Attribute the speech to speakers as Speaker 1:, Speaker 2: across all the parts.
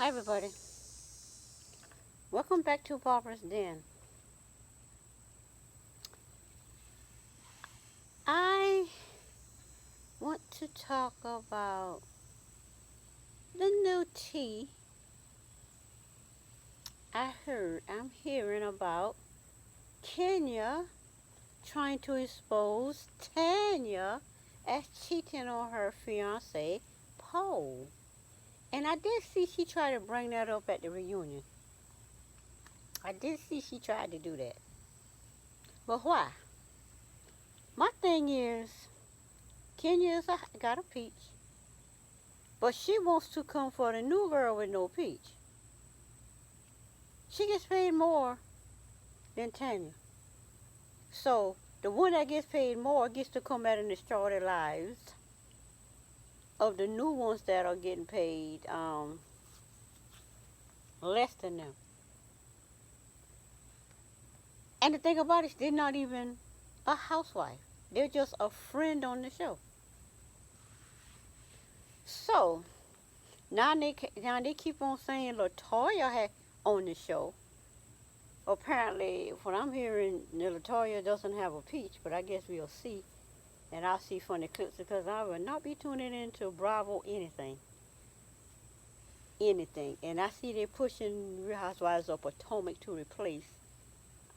Speaker 1: Hi, everybody. Welcome back to Barbara's Den. I want to talk about the new tea I'm hearing about Kenya trying to expose Tanya as cheating on her fiance, Paul. And I did see she tried to bring that up at the reunion. I did see she tried to do that. But why? My thing is, got a peach. But she wants to come for the new girl with no peach. She gets paid more than Tanya. So the one that gets paid more gets to come out and destroy the lives of the new ones that are getting paid less than them. And the thing about it, they're not even a housewife. They're just a friend on the show. So now they keep on saying Latoya had on the show. Apparently, what I'm hearing, Latoya doesn't have a peach, but I guess we'll see. And I'll see from the clips because I will not be tuning into Bravo anything. Anything. And I see they're pushing Real Housewives of Potomac to replace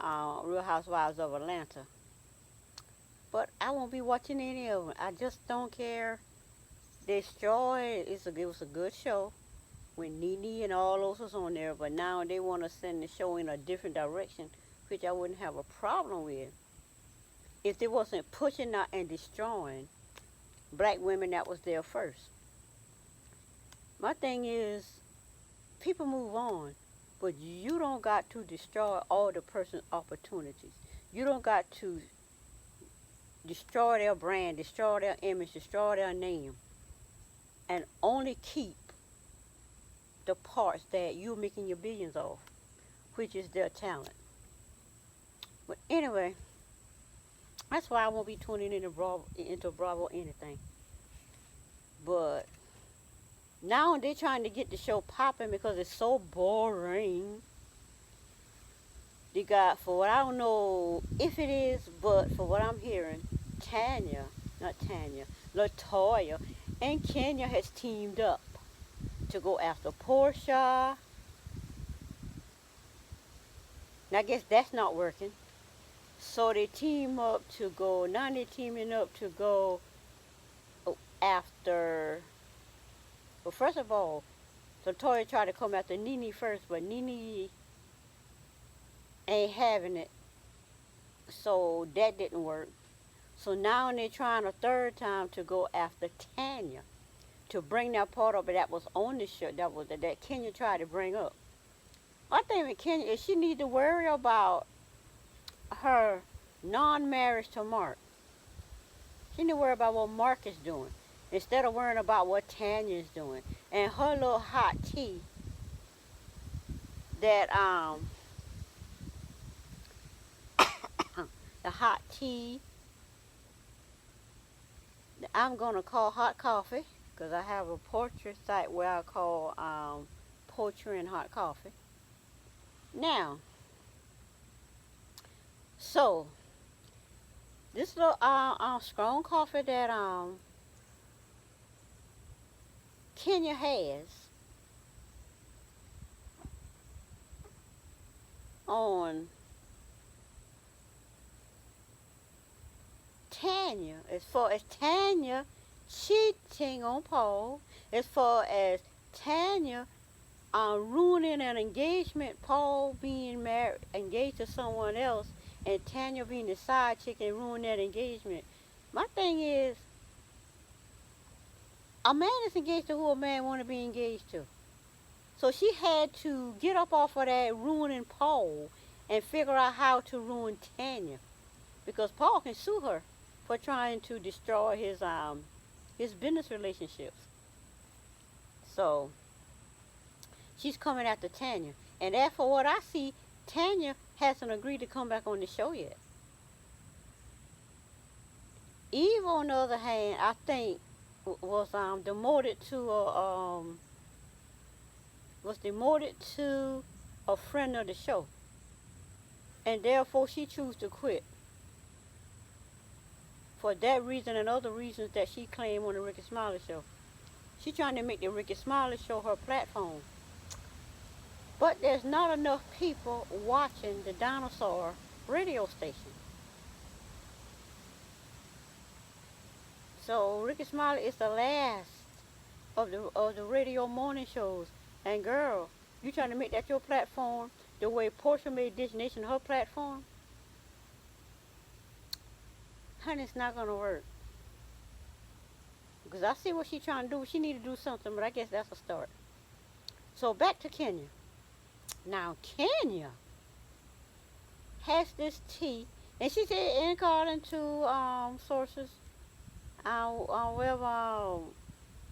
Speaker 1: Real Housewives of Atlanta. But I won't be watching any of them. I just don't care. Destroy, it was a good show when Nene and all those was on there, but now they want to send the show in a different direction, which I wouldn't have a problem with if they wasn't pushing out and destroying black women that was there first. My thing is, people move on, but you don't got to destroy all the person's opportunities. You don't got to destroy their brand, destroy their image, destroy their name, and only keep the parts that you're making your billions off, which is their talent. But anyway, that's why I won't be tuning into Bravo anything. But now they're trying to get the show popping because it's so boring. They got, for what I don't know if it is, but for what I'm hearing, Latoya and Kenya has teamed up to go after Portia. Now I guess that's not working. So they team up to go, now they're teaming up to go after, well, first of all, Latoya tried to come after Nene first, but Nene ain't having it. So that didn't work. So now they're trying a third time to go after Tanya to bring that part up that was on the show that Kenya tried to bring up. I think with Kenya is she need to worry about her non-marriage to Mark. She need to worry about what Mark is doing instead of worrying about what Tanya is doing. And her little hot tea that the hot tea that I'm gonna call hot coffee because I have a poetry site where I call poetry and hot coffee. Now, so this little strong coffee that Kenya has on Tanya, as far as Tanya cheating on Paul, as far as Tanya ruining an engagement, Paul being married, engaged to someone else, and Tanya being the side chick and ruin that engagement. My thing is, a man is engaged to who a man want to be engaged to. So she had to get up off of that ruining Paul and figure out how to ruin Tanya, because Paul can sue her for trying to destroy his business relationships. So she's coming after Tanya, and therefore what I see, Tanya hasn't agreed to come back on the show yet. Eve, on the other hand, I think was demoted to was demoted to a friend of the show, and therefore she chose to quit for that reason and other reasons that she claimed on the Ricky Smiley show. She's trying to make the Ricky Smiley show her platform. But there's not enough people watching the dinosaur radio station. So Ricky Smiley is the last of the radio morning shows. And girl, you trying to make that your platform the way Portia made Dish Nation her platform? Honey, it's not gonna work. Because I see what she's trying to do. She need to do something, but I guess that's a start. So back to Kenya. Now Kenya has this tea, and she said, according to sources, wherever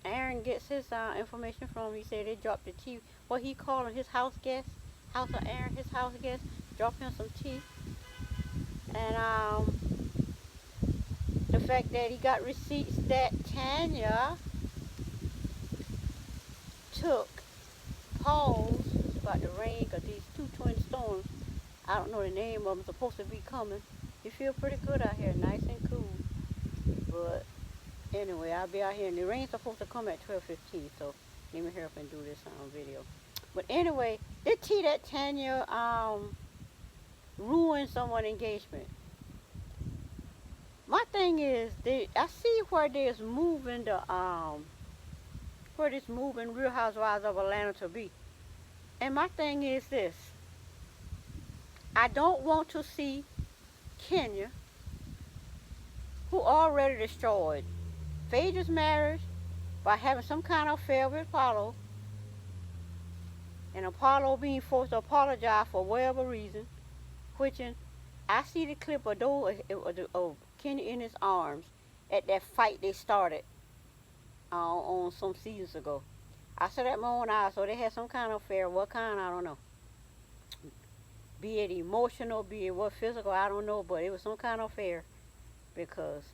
Speaker 1: Aaron gets his information from, he said they dropped the tea. What he calling his house guest, house of Aaron, his house guest, dropped him some tea, and the fact that he got receipts that Tanya took pause. It's about to rain because these two twin storms, I don't know the name of them, supposed to be coming. You feel pretty good out here, nice and cool. But anyway, I'll be out here, and the rain's supposed to come at 12:15, so let me hurry up and do this video. But anyway, the tea that Tanya ruined someone's engagement. My thing is, I see where there's moving where this moving Real Housewives of Atlanta to be. And my thing is this: I don't want to see Kenya, who already destroyed Phaedra's marriage by having some kind of affair with Apollo, and Apollo being forced to apologize for whatever reason, which I see the clip of Kenya in his arms at that fight they started on some seasons ago. I saw that with my own eyes, so they had some kind of affair. What kind, I don't know. Be it emotional, be it what physical, I don't know, but it was some kind of affair because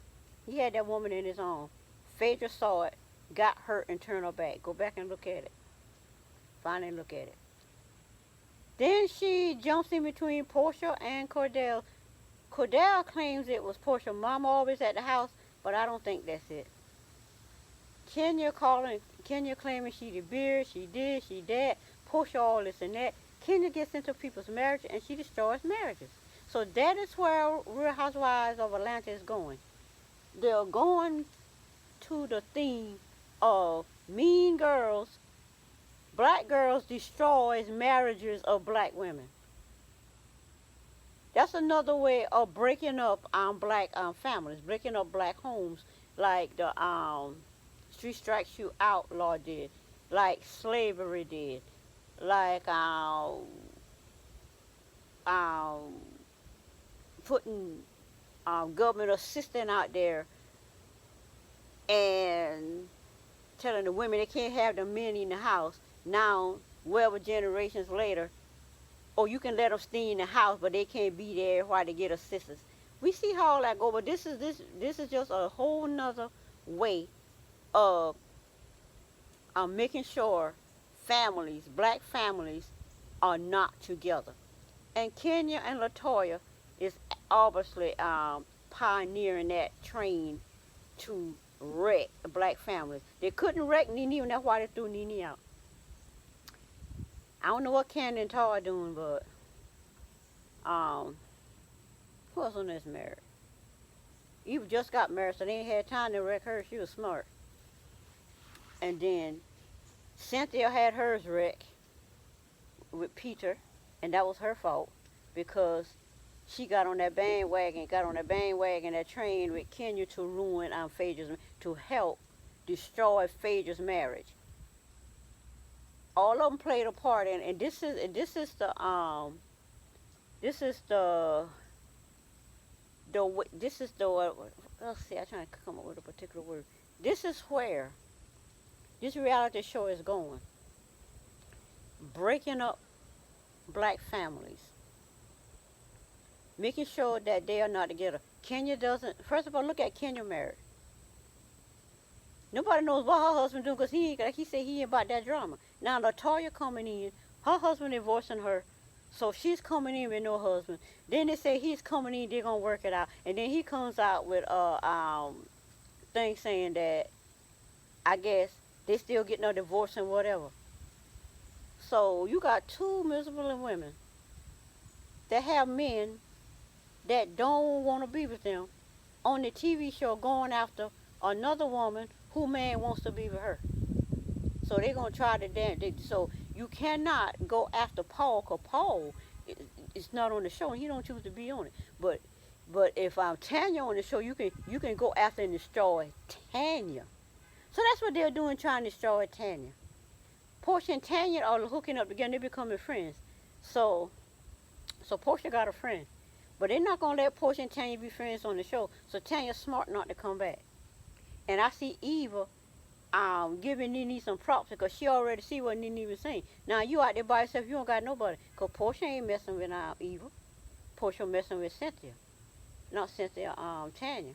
Speaker 1: he had that woman in his arms. Phaedra saw it, got hurt, and turned her back. Go back and look at it. Finally look at it. Then she jumps in between Portia and Cordell. Cordell claims it was Portia's mama always at the house, but I don't think that's it. Kenya claiming she did beer, she did, she that, Portia all this and that. Kenya gets into people's marriages and she destroys marriages. So that is where Real Housewives of Atlanta is going. They're going to the theme of mean girls, black girls destroys marriages of black women. That's another way of breaking up black families, breaking up black homes, like the Street Strikes You Outlaw did, like slavery did, like putting government assistant out there and telling the women they can't have the men in the house. Now, whatever generations later, or you can let them stay in the house, but they can't be there while they get assistance. We see how all that go, but this is just a whole nother way of making sure families, black families, are not together. And Kenya and Latoya is obviously pioneering that train to wreck black families. They couldn't wreck Nene, and that's why they threw Nene out. I don't know what Candy and Tar are doing, but who else on this married? Eve just got married, so they ain't had time to wreck her. She was smart. And then Cynthia had hers wrecked with Peter, and that was her fault because she got on that bandwagon, that train with Kenya to ruin Phaedra's, to help destroy Phaedra's marriage. All of them played a part in, and this is the let's see, I'm trying to come up with a particular word. This is where this reality show is going. Breaking up black families. Making sure that they are not together. Kenya doesn't, first of all, look at Kenya marriage. Nobody knows what her husband doing because he ain't, like he said, he ain't about that drama. Now Latoya coming in, her husband divorcing her, so she's coming in with no husband. Then they say he's coming in, they're gonna work it out, and then he comes out with thing saying that I guess they still getting a divorce and whatever. So you got two miserable women that have men that don't want to be with them on the TV show going after another woman who man wants to be with her. So they're going to try to damn. So you cannot go after Paul because Paul is not on the show and he don't choose to be on it. But if I'm Tanya on the show, you can go after and destroy Tanya. So that's what they're doing, trying to destroy Tanya. Portia and Tanya are hooking up together. They're becoming friends. So Portia got a friend. But they're not going to let Portia and Tanya be friends on the show. So Tanya's smart not to come back. And I see Eva giving Nene some props because she already see what Nene was saying. Now you out there by yourself, you don't got nobody. Because Portia ain't messing with Eva. Portia messing with Cynthia. Not Cynthia, Tanya.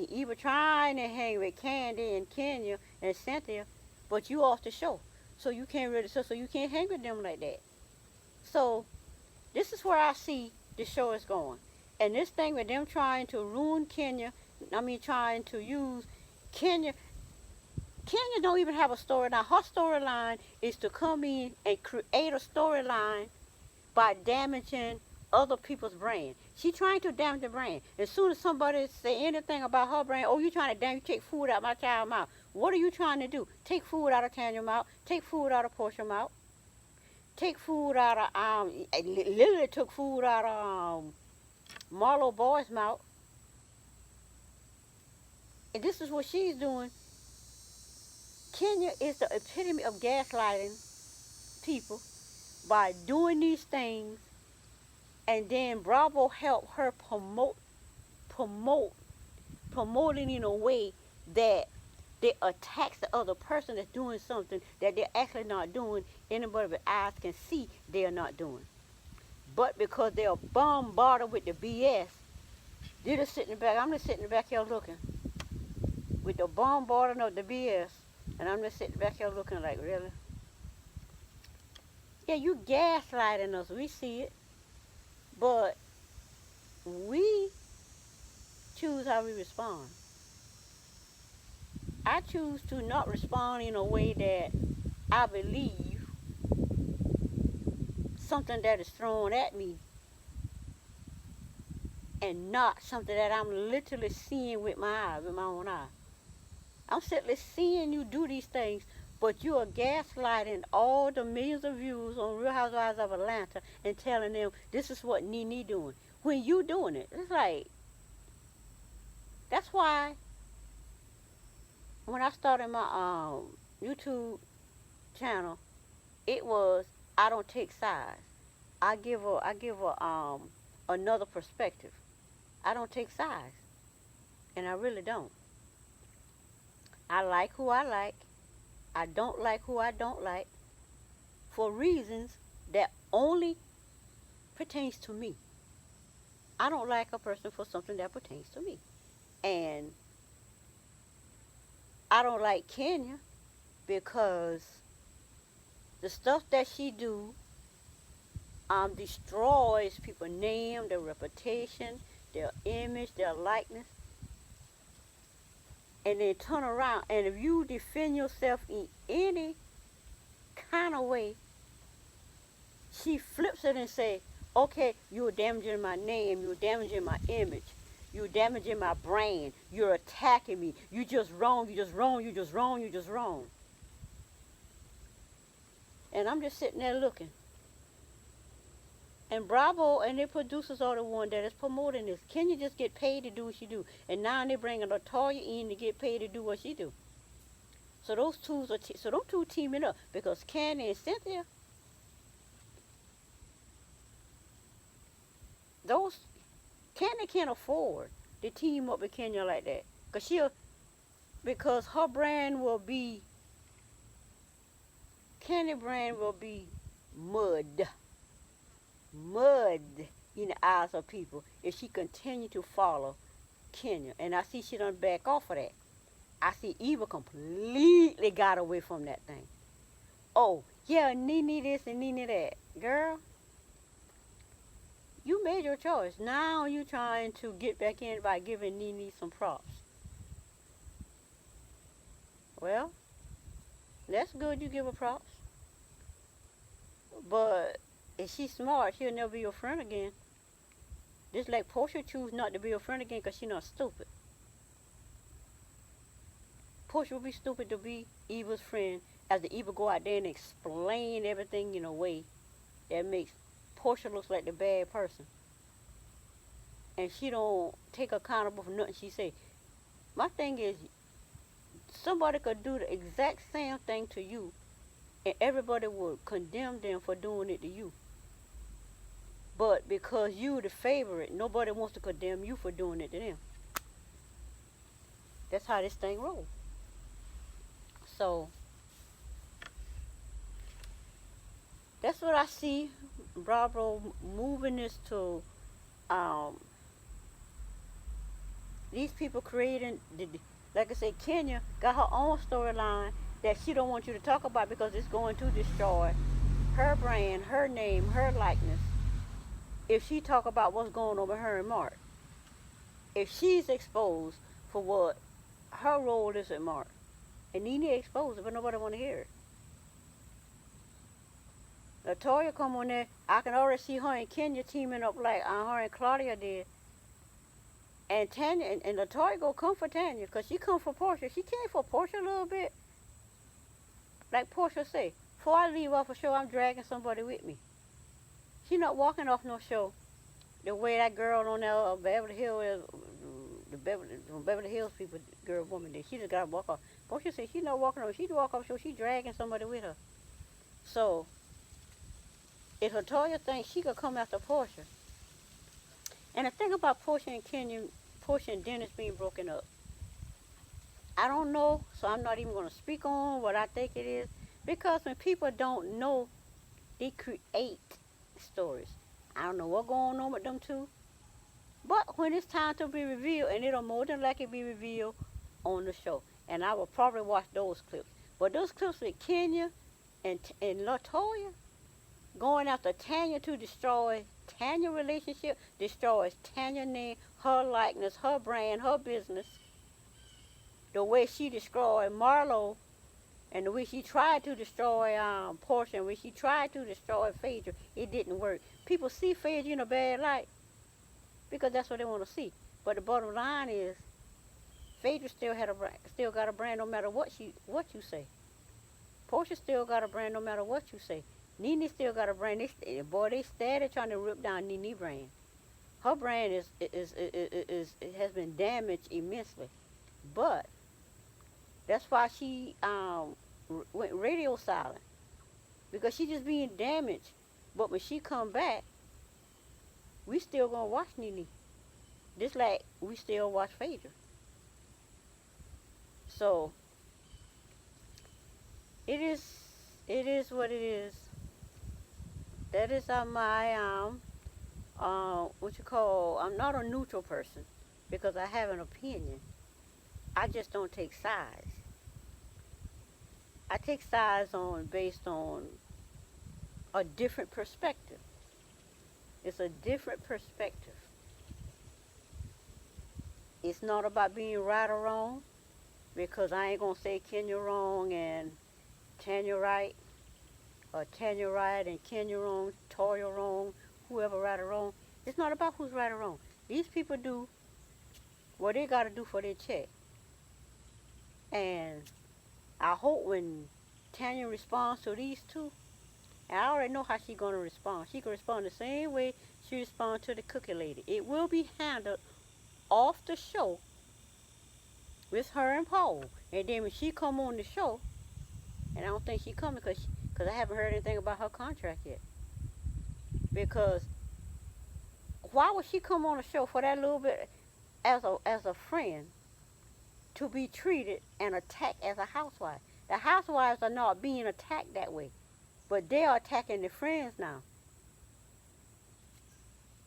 Speaker 1: Eva trying to hang with Candy and Kenya and Cynthia, but you off the show. So you can't really, so you can't hang with them like that. So this is where I see the show is going. And this thing with them trying to ruin Kenya, trying to use Kenya don't even have a storyline. Her storyline is to come in and create a storyline by damaging other people's brand. She trying to damage the brand. As soon as somebody say anything about her brand, oh, you trying to damage, you take food out my child's mouth. What are you trying to do? Take food out of Tanya's mouth. Take food out of Portia's mouth. Take food out of, literally took food out of Marlo Boyd's mouth. And this is what she's doing. Kenya is the epitome of gaslighting people by doing these things, and then Bravo helped her promoting in a way that they attacks the other person that's doing something that they're actually not doing. Anybody with eyes can see they're not doing. But because they're bombarded with the BS, they're just sitting back. I'm just sitting back here looking with the bombarding of the BS, and I'm just sitting back here looking like, really? Yeah, you gaslighting us. We see it. But we choose how we respond. I choose to not respond in a way that I believe something that is thrown at me and not something that I'm literally seeing with my eye, with my own eye. I'm simply seeing you do these things, but you are gaslighting all the millions of views on Real Housewives of Atlanta and telling them this is what Nene doing. When you doing it, it's like, that's why when I started my YouTube channel, it was I don't take sides. I give another perspective. I don't take sides, and I really don't. I like who I like. I don't like who I don't like for reasons that only pertains to me. I don't like a person for something that pertains to me. And I don't like Kenya because the stuff that she do destroys people's name, their reputation, their image, their likeness. And then turn around, and if you defend yourself in any kind of way, she flips it and say, okay, you're damaging my name, you're damaging my image, you're damaging my brand, you're attacking me, you just wrong, you just wrong, you just wrong, you just wrong. And I'm just sitting there looking. And Bravo and their producers are the one that is promoting this. Can you just get paid to do what she do? And now they're bringing Latoya in to get paid to do what she do. So those two teaming up because Candy and Cynthia, Candy can't afford to team up with Kenya like that, because her brand will be, Candy brand will be mud in the eyes of people if she continue to follow Kenya. And I see she done back off of that. I see Eva completely got away from that thing. Oh, yeah, Nene this and Nene that. Girl, you made your choice. Now you trying to get back in by giving Nene some props. Well, that's good you give her props. But if she's smart, she'll never be your friend again. Just like Portia choose not to be your friend again because she's not stupid. Portia would be stupid to be Eva's friend after Eva go out there and explain everything in a way that makes Portia looks like the bad person. And she don't take accountable for nothing she say. My thing is, somebody could do the exact same thing to you and everybody would condemn them for doing it to you. But because you the favorite, nobody wants to condemn you for doing it to them. That's how this thing rolls. So that's what I see. Bravo moving this to these people creating like I said, Kenya got her own storyline that she don't want you to talk about because it's going to destroy her brand, her name, her likeness. If she talk about what's going on with her and Mark, if she's exposed for what her role is at Mark, and Nene exposed it, but nobody want to hear it. Latoya come on there. I can already see her and Kenya teaming up like her and Claudia did. And Tanya and Latoya go come for Tanya because she come for Portia. She came for Portia a little bit. Like Portia say, before I leave off a show, I'm dragging somebody with me. She not walking off no show the way that girl on that Beverly Hills, Beverly Hills people, girl, woman did. She just got to walk off. Portia said she not walking off. She walk off show. She dragging somebody with her. So if Latoya thinks she could come after Portia, and the thing about Portia and Kenya, Portia and Dennis being broken up, I don't know, so I'm not even going to speak on what I think it is, because when people don't know, they create stories. I don't know what's going on with them two, but when it's time to be revealed, and it'll more than likely be revealed on the show, and I will probably watch those clips. But those clips with Kenya and Latoya going after Tanya to destroy Tanya's relationship, destroys Tanya's name, her likeness, her brand, her business. The way she destroyed Marlo, and the way she tried to destroy Portia, and the way she tried to destroy Phaedra, it didn't work. People see Phaedra in a bad light because that's what they want to see. But the bottom line is, Phaedra still got a brand no matter what you say. Portia still got a brand no matter what you say. Nene still got a brand. They steady trying to rip down Nene's brand. Her brand has been damaged immensely. But that's why she went radio silent, because she just being damaged. But when she come back, we still gonna watch Nene, just like we still watch Phaedra. So it is what it is. That is my I'm not a neutral person because I have an opinion. I just don't take sides. I take sides based on a different perspective. It's a different perspective. It's not about being right or wrong, because I ain't gonna say Kenya wrong and Tanya right, or Tanya right and Kenya wrong, Toya wrong, whoever right or wrong. It's not about who's right or wrong. These people do what they gotta do for their check. And I hope when Tanya responds to these two, and I already know how she's gonna respond. She can respond the same way she responded to the cookie lady. It will be handled off the show with her and Paul. And then when she come on the show, and I don't think she coming because I haven't heard anything about her contract yet. Because why would she come on the show for that little bit as a friend to be treated and attacked as a housewife? The housewives are not being attacked that way, but they are attacking the friends now.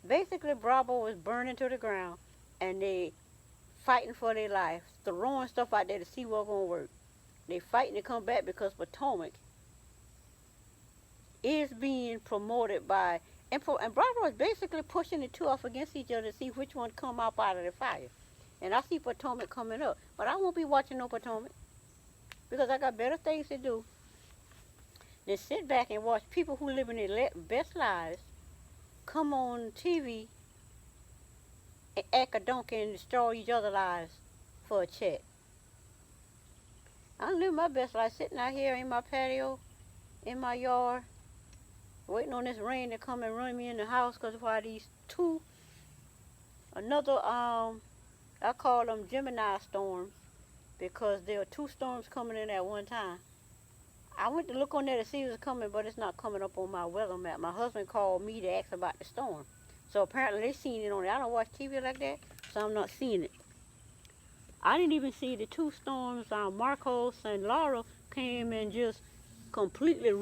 Speaker 1: Basically, Bravo was burning to the ground, and they fighting for their life, throwing stuff out there to see what's going to work. They fighting to come back because Potomac is being promoted by, and Bravo is basically pushing the two off against each other to see which one come up out of the fire. And I see Potomac coming up, but I won't be watching no Potomac because I got better things to do than sit back and watch people who live in their best lives come on TV and act a donkey and destroy each other's lives for a check. I live my best life sitting out here in my patio, in my yard, waiting on this rain to come and run me in the house because why these I call them Gemini storms because there are two storms coming in at one time. I went to look on there to see if it was coming, but it's not coming up on my weather map. My husband called me to ask about the storm. So apparently they seen it on there. I don't watch TV like that, so I'm not seeing it. I didn't even see the two storms. Marcos and Laura came and just completely